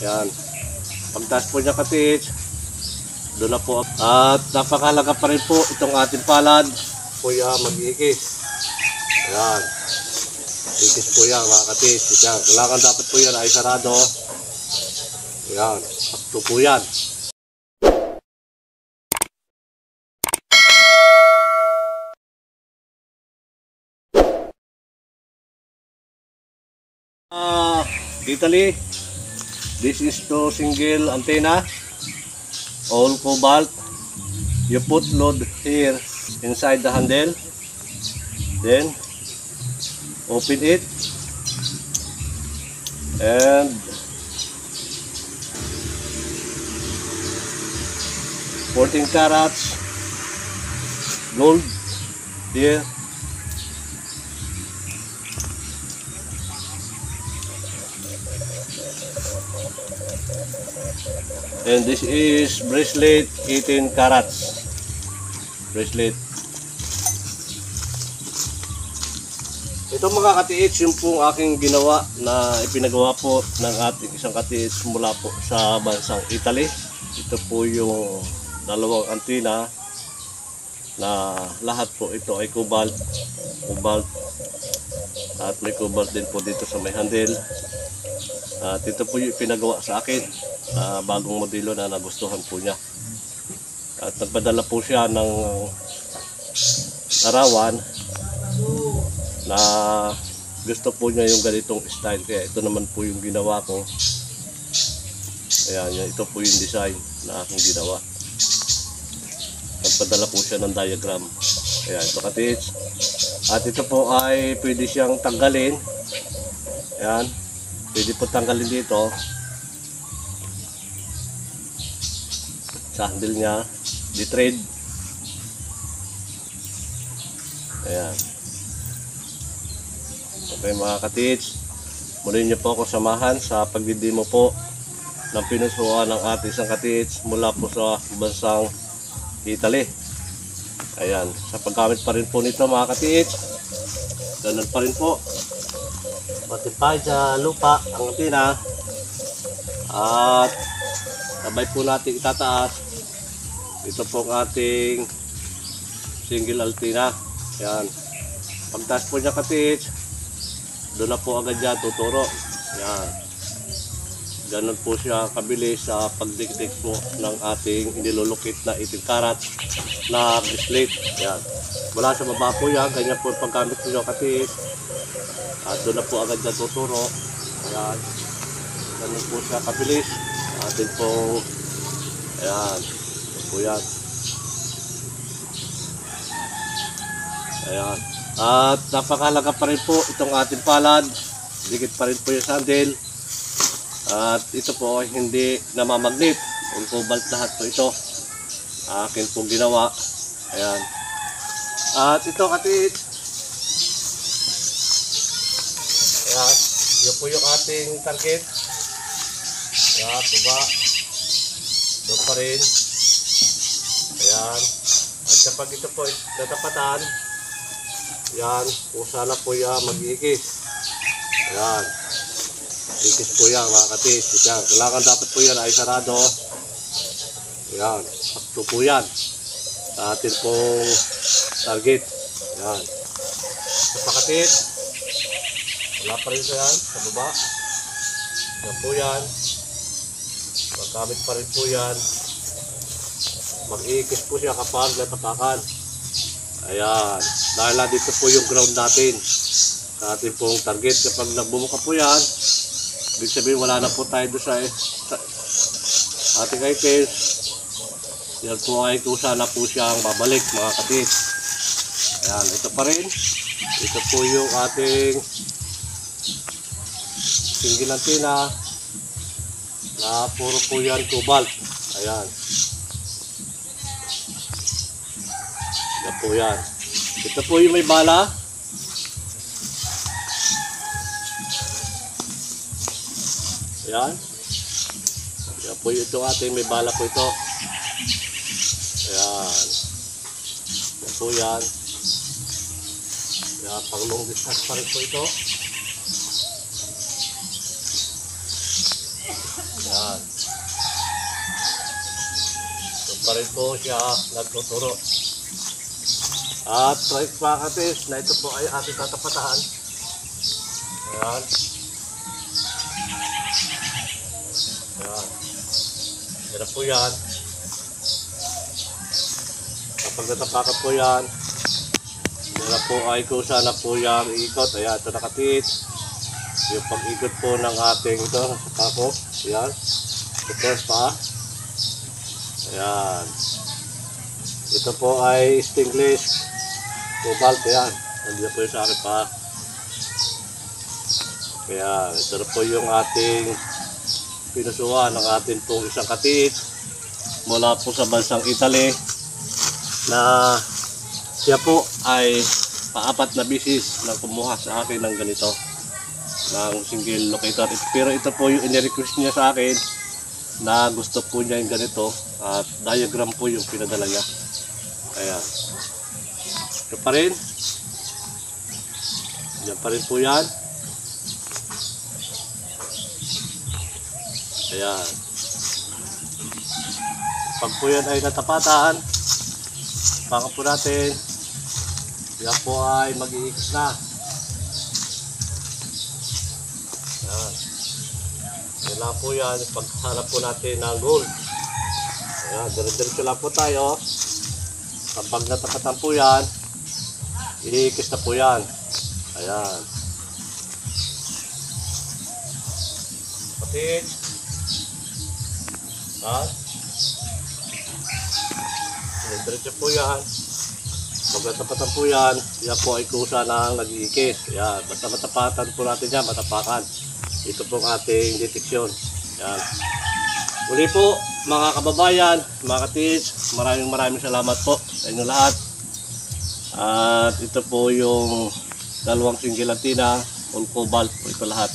Yan. Pagtaas po niya katiits, doon na po. At napakahalaga pa rin po itong ating palad. Kuya mag-iikis. Ayan. Ikis po yan mga katiits. Yan. Kailangan dapat po yan ay sarado. Ayan. Sakto po yan. Italy, this is the single antenna, all cobalt. You put load here inside the handle, then open it and $14 carats gold here. And this is bracelet 18 carats bracelet. Ito mga katiits, yung pong aking ginawa na ipinagawa po ng ating isang katiits mula po sa bansang Italy. Ito po yung dalawang antena na lahat po ito ay cobalt at may cobalt din po dito sa may handle. At ito po yung pinagawa sa akin, bagong modelo na nagustuhan po niya. At nagpadala po siya ng larawan na gusto po niya yung ganitong style. Kaya ito naman po yung ginawa ko. Ayan, ito po yung design na aking ginawa. Nagpadala po siya ng diagram. Ayan, ito katiits. At ito po ay pwede siyang tanggalin. Ayan. Pwede po tanggalin dito sa handle niya, di-thread. Ayan. Okay mga katiits, muli niyo po ako samahan sa pagdidemo po ng pinusuan ng ating isang katiits mula po sa bansang Italy. Ayan, sa paggamit pa rin po nito mga katiits, ganun pa rin po. Matipay sa lupa ang antena at sabay po natin itataas. Ito po ang ating single antena. Yan. Pagtaas po niya katiits, doon na po agad yan tuturo. Yan. Ganun po siya kabilis sa pagdikdik po ng ating inilulukit na 18 karat na bracelet. Yan. Mula sa baba po yan, ganyan po paggamit po niya katiits. At doon na po agad na tuturo. Ayan. Ganun po siya kabilis. Atin po. Ayan. Ito po yan. Ayan. At napakahalaga pa rin po itong ating palad. Dikit pa rin po yung sandal. At ito po ay hindi namamagnet. Yung cobalt lahat po ito. Akin po ginawa. Ayan. At ito katiits. Ayan, yun po yung ating target. Ayan, baba. Doon pa rin. Ayan. At kapag ito po tatapatan, ayan, kung sana po yan mag-iikis. Ayan. Ikis po yan mga katiits. Ayan. Kailangan dapat po yan ay sarado. Ayan. Sakto po yan sa ating pong target. Ayan. Ito pa katiits. Wala pa rin yan sa baba. Yan po yan. Magkamit pa rin po yan. Mag-iikis po siya kapag natatakan. Ayan. Dahil dito po yung ground natin sa ating pong target. Kapag nagbumuka po yan, ibig sabihin wala na po tayo doon sa ating items. Yan po ay kusa na po siyang babalik mga katiits. Ayan. Ito pa rin. Ito po yung ating single antena na puro po yan cobalt. Ayan. Yan po yan. Ito po yung may bala. Ayan. Yan po yung ito ating may bala po ito. Ayan. Yan po yan. Yan, pang long distance pa rin po ito. Ayan. So pa rin po siya nagtuturo. At right mga katids, na ito po ay ating tatapatahan. Ayan. Ayan. Yan po yan. Kapag natapakan po yan, yan po ay kusa na po yung ikot. Ayan, ito nakatit. Yung pag-ikot po ng ating ito, sa po. Ayan. Ito first pa. Ayan. Ito po ay stainless cobalt. Ayan. Nandiyan po yung sa akin pa. Kaya ito na po yung ating pinusuan ng ating pong isang katit mula po sa bansang Italy na siya po ay paapat na bisis na kumuha sa akin ng ganito ng single locator. Pero ito po yung in-request niya sa akin na gusto po niya yung ganito at diagram po yung pinadala niya. Ayan. Ito pa rin. Yan pa rin po yan. Ayan. Pag po yan ay natapatan, baka po natin, yan po ay mag-iikot na. Ayan. Yan lang po yan, paghanap po natin ng gold. Ayan, dire-diretso lang po tayo. Kapag natapatan po yan, iikis na po yan. Ayan. Kapatid. At diretso po yan. Pag natapatan po yan, yan po ay kusa ng nag-iikis. Yan. Basta matapatan po natin yan, matapakan. Ito po ang ating deteksyon. Yan. Muli po mga kababayan, mga katids, maraming salamat po sa inyo lahat. At ito po yung dalawang single antenna, all cobalt po ito lahat.